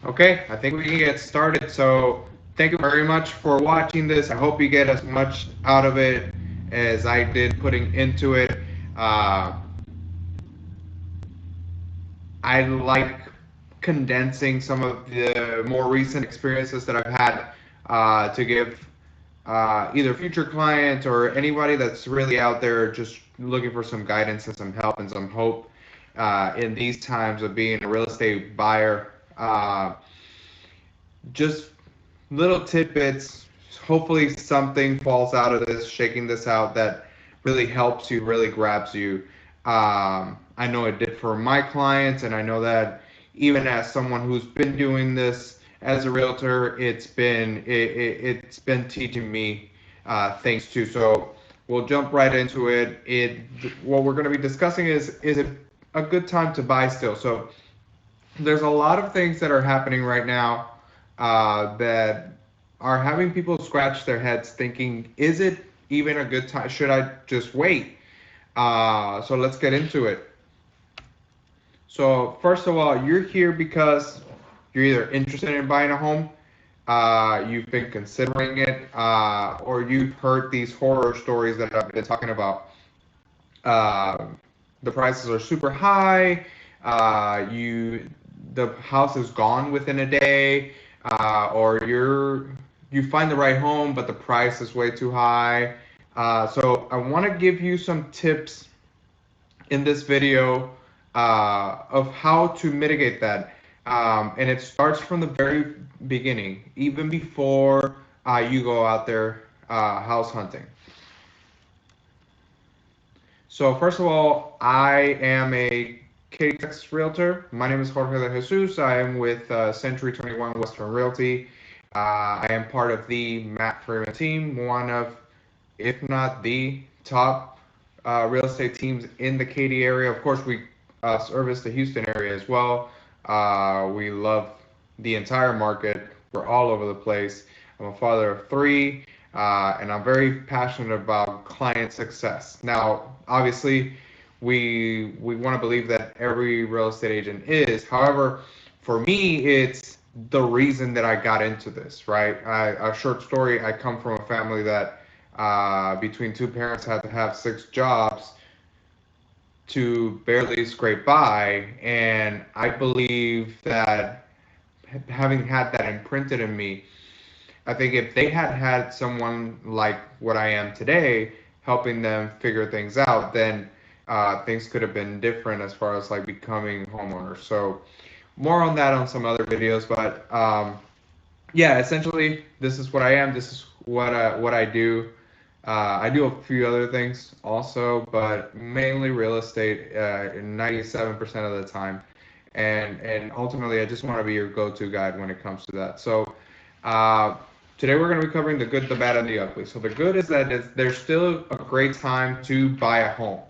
Okay, I think we can get started. So, thank you very much for watching this. I hope you get as much out of it as I did putting into it. Uh, I like condensing some of the more recent experiences that I've had to give either future clients or anybody that's really out there just looking for some guidance and some help and some hope in these times of being a real estate buyer. Just little tidbits. Hopefully, something falls out of this, shaking this out that really helps you, really grabs you. I know it did for my clients, and I know that even as someone who's been doing this as a realtor, it's been teaching me things too. So we'll jump right into it. What we're going to be discussing is it a good time to buy still? So there's a lot of things that are happening right now that are having people scratch their heads thinking, is it even a good time? Should I just wait? So let's get into it. So, first of all, you're here because you're either interested in buying a home, you've been considering it, or you've heard these horror stories that I've been talking about. Uh, the prices are super high. The house is gone within a day, or you find the right home, but the price is way too high. So I want to give you some tips in this video of how to mitigate that. And it starts from the very beginning, even before you go out there house hunting. So first of all, I am a Katy, Texas realtor. My name is Jorge de Jesus. I am with Century 21 Western Realty. I am part of the Matt Freeman team, one of, if not the top real estate teams in the Katy area. Of course, we service the Houston area as well. We love the entire market. We're all over the place. I'm a father of three, and I'm very passionate about client success. Now, obviously, we want to believe that every real estate agent is. However, for me, it's the reason that I got into this, right? A short story, I come from a family that between two parents had to have six jobs to barely scrape by. And I believe that having had that imprinted in me, I think if they had had someone like what I am today helping them figure things out, then things could have been different as far as like becoming homeowners. So more on that on some other videos, but yeah, essentially this is what I am. This is what I do. I do a few other things also, but mainly real estate 97% of the time. And ultimately, I just want to be your go-to guide when it comes to that. So uh, today we're going to be covering the good, the bad, and the ugly. So the good is that there's still a great time to buy a home,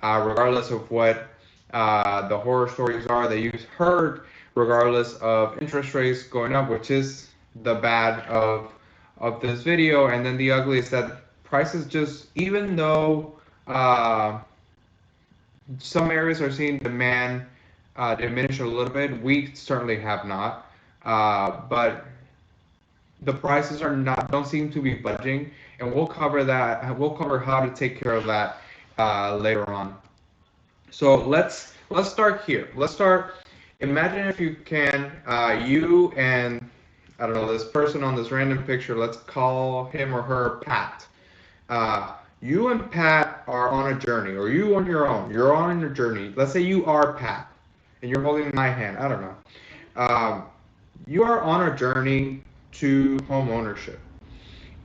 regardless of what the horror stories are that you've heard, regardless of interest rates going up, which is the bad of this video. And then the ugly is that prices just, even though some areas are seeing demand diminish a little bit, we certainly have not. But the prices are not don't seem to be budging, and we'll cover that. We'll cover how to take care of that later on. So let's start here. Let's start. Imagine if you can, you and I don't know this person on this random picture. Let's call him or her Pat. You and Pat are on a journey, or you on your own. You're on your journey. Let's say you are Pat, and you're holding my hand. I don't know. Um, you are on a journey to home ownership,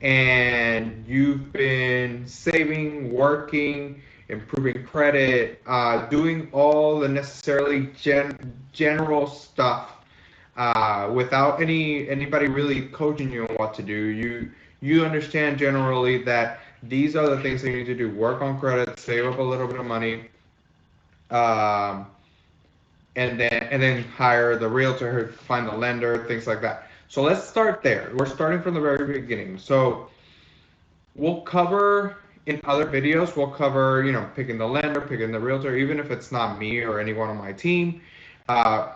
and you've been saving, working, improving credit, doing all the necessarily general stuff without anybody really coaching you on what to do. You understand generally that these are the things that you need to do: work on credit, save up a little bit of money, um, and then hire the realtor, find the lender, things like that. So let's start there. We're starting from the very beginning. So we'll cover in other videos, we'll cover, picking the lender, picking the realtor, even if it's not me or anyone on my team. Uh,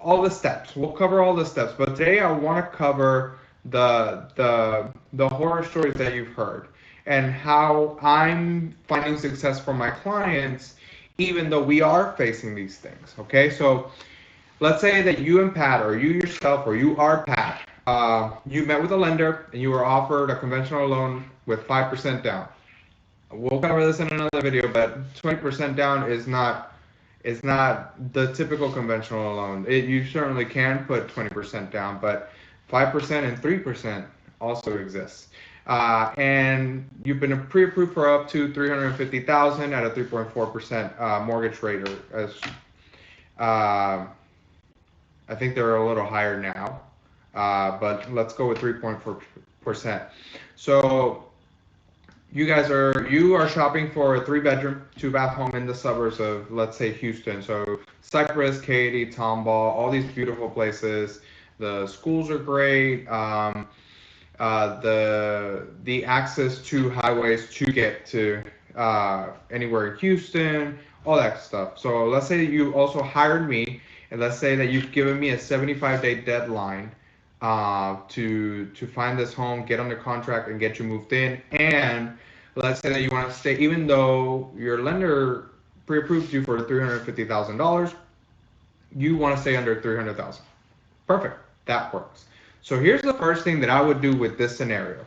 all the steps. We'll cover all the steps. But today I want to cover the horror stories that you've heard and how I'm finding success for my clients, even though we are facing these things. Okay, so let's say that you and Pat, or you yourself, or you are Pat, you met with a lender and you were offered a conventional loan with 5% down. We'll cover this in another video, but 20% down is not the typical conventional loan. You certainly can put 20% down, but 5% and 3% also exists. And you've been pre-approved for up to $350,000 at a 3.4% mortgage rate, or as I think they're a little higher now, but let's go with 3.4%. So you are shopping for a 3-bedroom, 2-bath home in the suburbs of, let's say, Houston. So Cypress, Katy, Tomball, all these beautiful places. The schools are great. The access to highways to get to anywhere in Houston, all that stuff. So let's say you also hired me, and let's say that you've given me a 75-day deadline to find this home, get under contract, and get you moved in. And let's say that you want to stay, even though your lender pre-approved you for $350,000, you want to stay under $300,000. Perfect, that works. So here's the first thing that I would do with this scenario.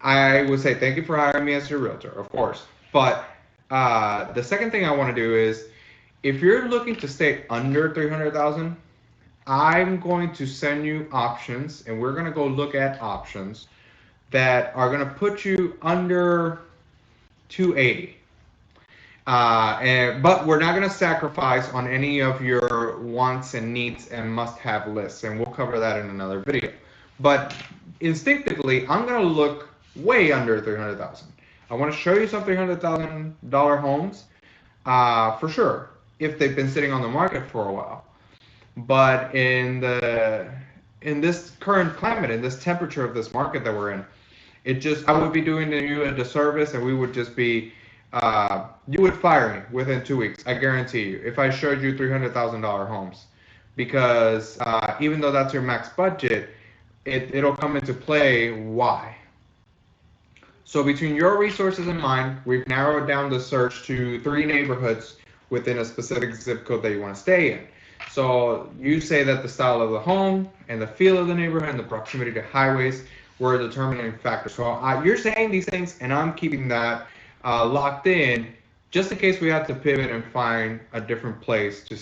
I would say thank you for hiring me as your realtor, of course. But the second thing I want to do is, if you're looking to stay under $300,000, I'm going to send you options, and we're going to go look at options that are going to put you under 280. But we're not going to sacrifice on any of your wants and needs and must-have lists, and we'll cover that in another video. But instinctively, I'm going to look way under $300,000. I want to show you some $300,000 homes for sure, if they've been sitting on the market for a while. But in this current climate, in this temperature of this market that we're in, I would be doing you a disservice, and we would just be, you would fire me within 2 weeks. I guarantee you, if I showed you $300,000 homes, because even though that's your max budget, it'll come into play. Why? So between your resources and mine, we've narrowed down the search to 3 neighborhoods within a specific zip code that you want to stay in. So you say that the style of the home and the feel of the neighborhood and the proximity to highways were a determining factor. So you're saying these things, and I'm keeping that locked in, just in case we have to pivot and find a different place to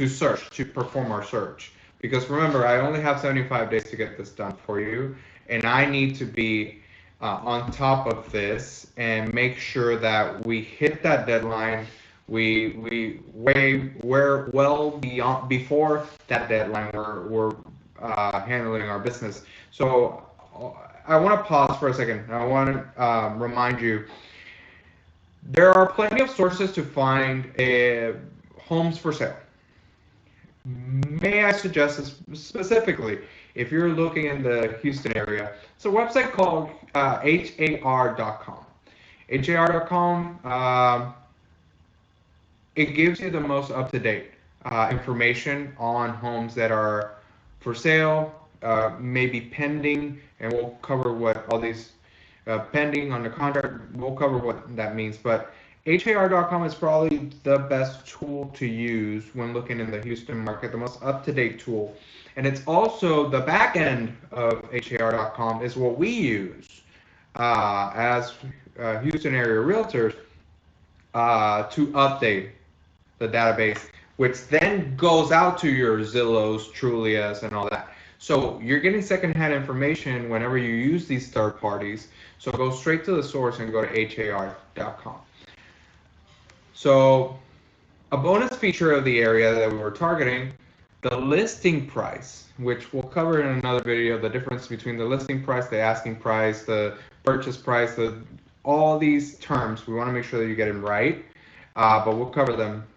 search, to perform our search. Because remember, I only have 75 days to get this done for you, and I need to be on top of this and make sure that we hit that deadline. We're well beyond, before that deadline, we're handling our business. So I want to pause for a second. I want to remind you, there are plenty of sources to find homes for sale. May I suggest specifically, if you're looking in the Houston area, it's a website called HAR.com. HAR.com, it gives you the most up-to-date information on homes that are for sale, maybe pending, and we'll cover what all these pending on the contract, we'll cover what that means. But HAR.com is probably the best tool to use when looking in the Houston market, the most up-to-date tool. And it's also the back end of HAR.com is what we use as Houston area realtors to update the database, which then goes out to your Zillows, Trulias, and all that. So you're getting secondhand information whenever you use these third parties. So go straight to the source and go to HAR.com. So a bonus feature of the area that we were targeting, the listing price, which we'll cover in another video, the difference between the listing price, the asking price, the purchase price, all these terms. We want to make sure that you get them right, but we'll cover them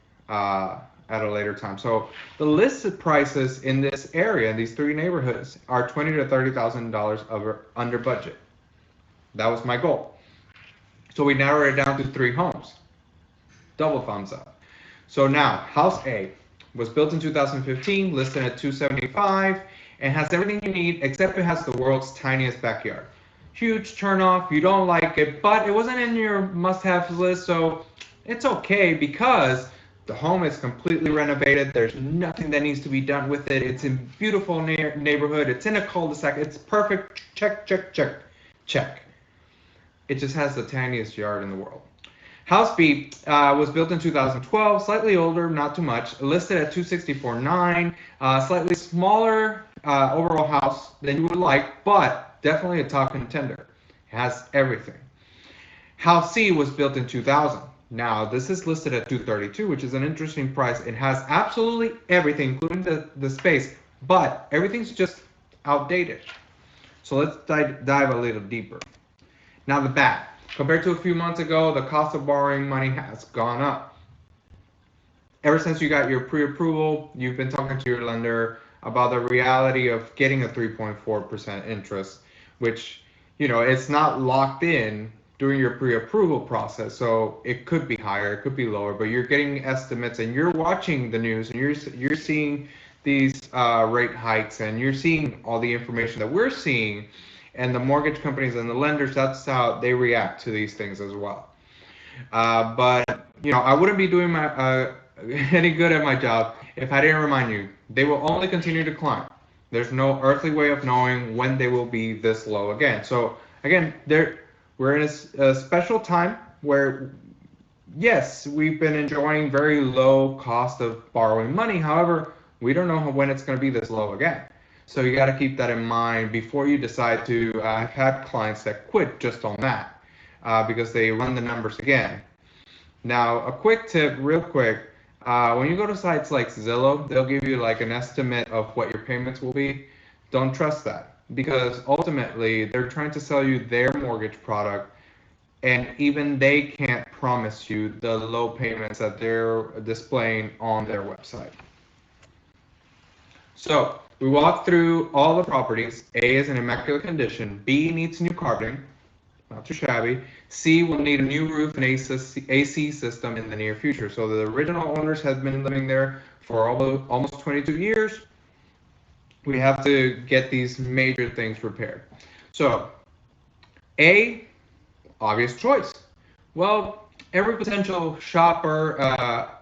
at a later time. So the listed prices in this area, in these 3 neighborhoods, are $20,000 to $30,000 under budget. That was my goal. So we narrowed it down to 3 homes. Double thumbs up. So now, house A, Was built in 2015, listed at 275, and has everything you need except it has the world's tiniest backyard. Huge turnoff. You don't like it, but it wasn't in your must-have list, so it's okay because the home is completely renovated. There's nothing that needs to be done with it. It's in beautiful neighborhood. It's in a cul-de-sac. It's perfect. Check, check, check, check. It just has the tiniest yard in the world. House B was built in 2012, slightly older, not too much, listed at 264.9, slightly smaller overall house than you would like, but definitely a top contender. It has everything. House C was built in 2000. Now, this is listed at 232, which is an interesting price. It has absolutely everything, including the space, but everything's just outdated. So let's dive a little deeper. Now, the bad. Compared to a few months ago, the cost of borrowing money has gone up. Ever since you got your pre-approval, you've been talking to your lender about the reality of getting a 3.4% interest, which, it's not locked in during your pre-approval process. So it could be higher, it could be lower, but you're getting estimates and you're watching the news and you're seeing these rate hikes and you're seeing all the information that we're seeing. And the mortgage companies and the lenders, that's how they react to these things as well. But I wouldn't be doing my any good at my job if I didn't remind you. They will only continue to climb. There's no earthly way of knowing when they will be this low again. So again, we're in a special time where, yes, we've been enjoying very low cost of borrowing money. However, we don't know when it's going to be this low again. So you got to keep that in mind before you decide to. I've had clients that quit just on that because they run the numbers again. Now, a quick tip, real quick, when you go to sites like Zillow, they'll give you like an estimate of what your payments will be. Don't trust that because ultimately they're trying to sell you their mortgage product, and even they can't promise you the low payments that they're displaying on their website. So we walked through all the properties. A is in immaculate condition. B needs new carpeting, not too shabby. C will need a new roof and AC system in the near future. So the original owners have been living there for almost 22 years. We have to get these major things repaired. So A, obvious choice. Well, every potential shopper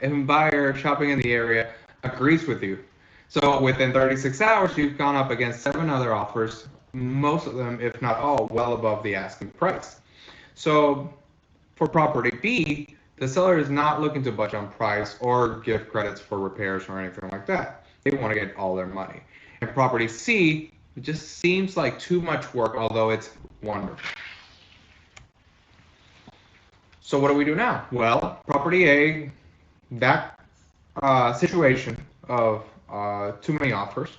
and buyer shopping in the area agrees with you. So within 36 hours, you've gone up against 7 other offers, most of them, if not all, well above the asking price. So for property B, the seller is not looking to budge on price or give credits for repairs or anything like that. They want to get all their money. And property C, it just seems like too much work, although it's wonderful. So what do we do now? Well, property A, that situation of too many offers,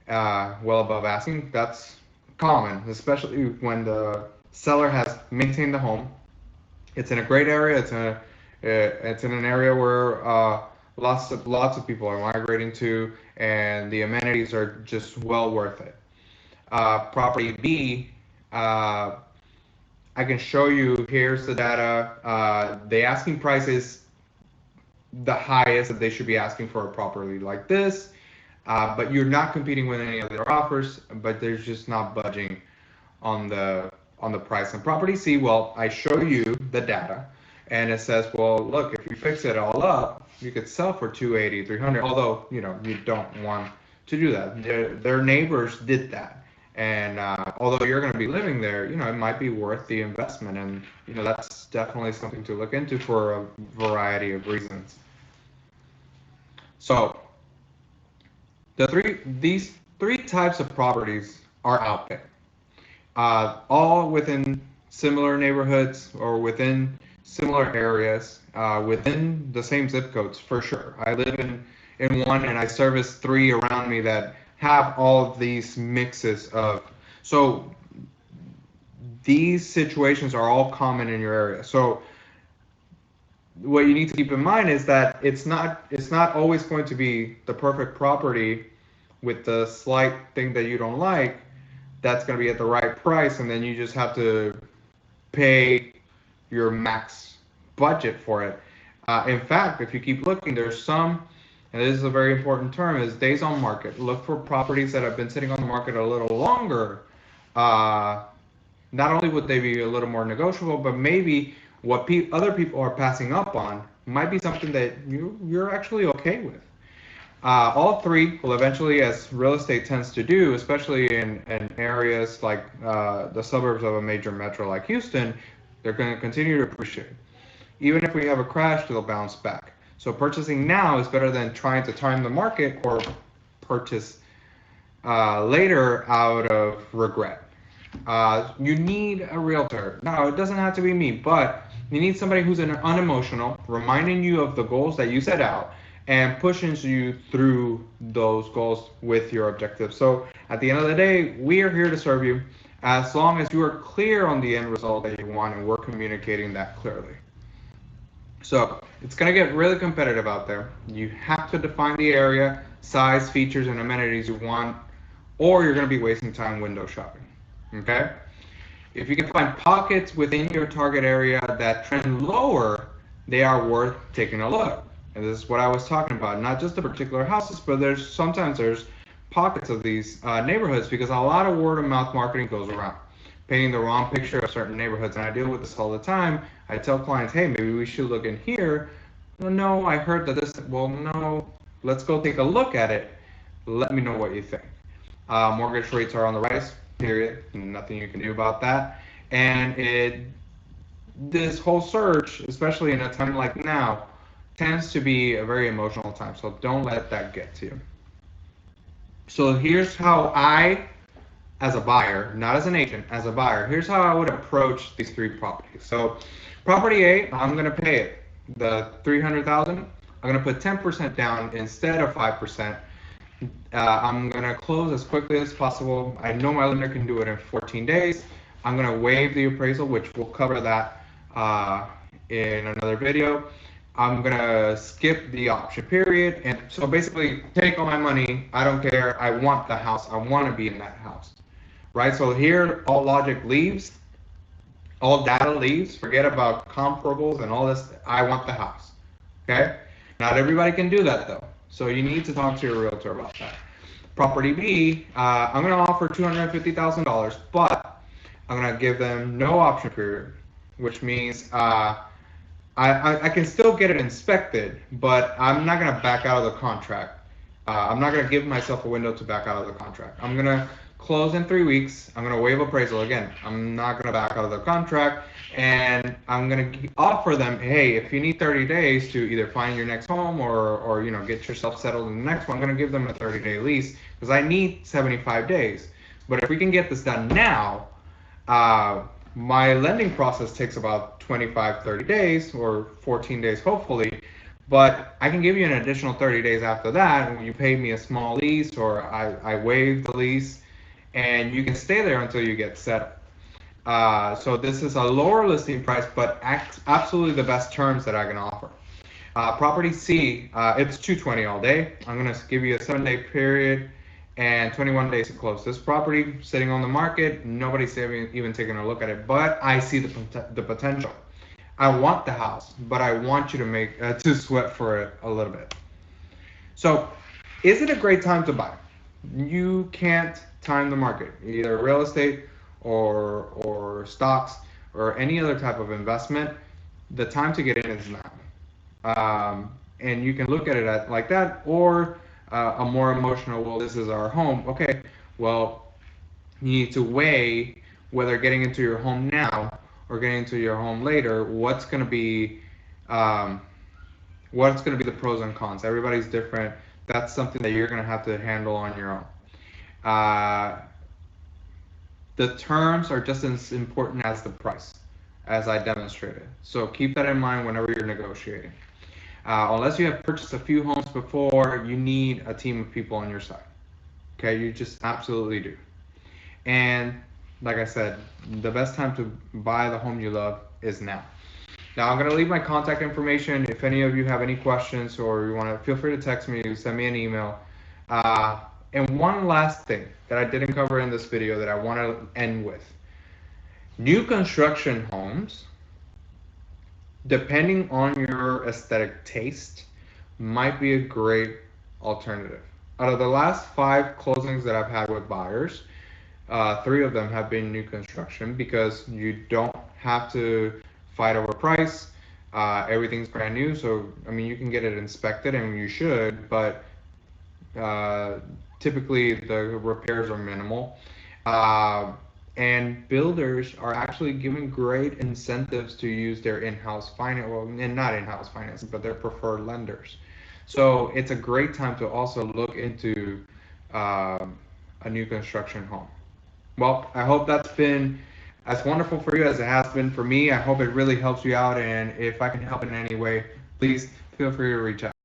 well above asking, that's common, especially when the seller has maintained the home. It's in a great area. It's in an area where lots of people are migrating to, and the amenities are just well worth it. Property B, I can show you. Here's the data. The asking price is the highest that they should be asking for a property like this, but you're not competing with any other offers, but there's just not budging on the price. And property C, well, I show you the data and it says, well, look, if you fix it all up, you could sell for 280, 300, although you don't want to do that. Their neighbors did that, and although you're going to be living there, it might be worth the investment, and that's definitely something to look into for a variety of reasons. So these three types of properties are out there, all within similar neighborhoods or within similar areas, within the same zip codes for sure. I live in one, and I service 3 around me that have all of these mixes of. So these situations are all common in your area. So what you need to keep in mind is that it's not always going to be the perfect property with the slight thing that you don't like that's going to be at the right price, and then you just have to pay your max budget for it. In fact, if you keep looking, there's some and this is a very important term, is days on market. Look for properties that have been sitting on the market a little longer. Uh, Not only would they be a little more negotiable, but maybe what other people are passing up on might be something that you're actually okay with. All three will eventually, as real estate tends to do, especially in areas like the suburbs of a major metro like Houston, they're going to continue to appreciate. Even if we have a crash, they'll bounce back. So purchasing now is better than trying to time the market or purchase later out of regret. You need a realtor. Now, it doesn't have to be me, but you need somebody who's unemotional, reminding you of the goals that you set out and pushing you through those goals with your objectives. So at the end of the day, we are here to serve you as long as you are clear on the end result that you want and we're communicating that clearly. So it's going to get really competitive out there. You have to define the area, size, features, and amenities you want, or you're going to be wasting time window shopping. Okay? If you can find pockets within your target area that trend lower, they are worth taking a look. And this is what I was talking about. Not just the particular houses, but sometimes there's pockets of these neighborhoods because a lot of word of mouth marketing goes around, painting the wrong picture of certain neighborhoods. And I deal with this all the time. I tell clients, hey, maybe we should look in here. Well, no, I heard that this. Well, no, let's go take a look at it. Let me know what you think. Mortgage rates are on the rise, period. Nothing you can do about that. And this whole search, especially in a time like now, tends to be a very emotional time. So don't let that get to you. So here's how I, as a buyer, not as an agent, as a buyer, here's how I would approach these three properties. So property A, I'm going to pay it the $300,000. I'm going to put 10% down instead of 5%. I'm going to close as quickly as possible. I know my lender can do it in 14 days. I'm going to waive the appraisal, which we'll cover that in another video. I'm going to skip the option period. And so basically, take all my money. I don't care. I want the house. I want to be in that house. Right? So here, all logic leaves. All data leaves. Forget about comparables and all this. I want the house. Okay? Not everybody can do that, though. So you need to talk to your realtor about that. Property B, I'm going to offer $250,000, but I'm going to give them no option period, which means I can still get it inspected, but I'm not going to back out of the contract. I'm not going to give myself a window to back out of the contract. I'm going to close in 3 weeks. I'm going to waive appraisal again. I'm not going to back out of the contract, and I'm going to offer them, hey, if you need 30 days to either find your next home or get yourself settled in the next one, I'm going to give them a 30-day lease because I need 75 days. But if we can get this done now, my lending process takes about 25, 30 days or 14 days, hopefully. But I can give you an additional 30 days after that, and you pay me a small lease or I waive the lease, and you can stay there until you get settled. So this is a lower listing price, but absolutely the best terms that I can offer. Property C, it's $220 all day. I'm going to give you a 7-day period and 21 days to close. This property sitting on the market, nobody's even taking a look at it, but I see the potential. I want the house, but I want you to sweat for it a little bit. So, is it a great time to buy? You can't time the market, either real estate or stocks or any other type of investment. The time to get in is now. And you can look at it like that, or a more emotional, well, this is our home. Okay, well, you need to weigh whether getting into your home now or getting into your home later, what's going to be the pros and cons. Everybody's different. That's something that you're going to have to handle on your own. The terms are just as important as the price, as I demonstrated. So keep that in mind whenever you're negotiating. Unless you have purchased a few homes before, you need a team of people on your side. Okay, you just absolutely do. And like I said, the best time to buy the home you love is now. Now I'm going to leave my contact information. If any of you have any questions or you want to, feel free to text me, send me an email. And one last thing that I didn't cover in this video that I want to end with. New construction homes, depending on your aesthetic taste, might be a great alternative. Out of the last 5 closings that I've had with buyers, 3 of them have been new construction because you don't have to fight over price. Everything's brand new, so I mean you can get it inspected and you should, but uh, typically the repairs are minimal. Uh, and builders are actually giving great incentives to use their in-house finance, well, and not in-house financing, but their preferred lenders. So it's a great time to also look into a new construction home. Well, I hope that's been as wonderful for you as it has been for me. I hope it really helps you out, and if I can help in any way, please feel free to reach out.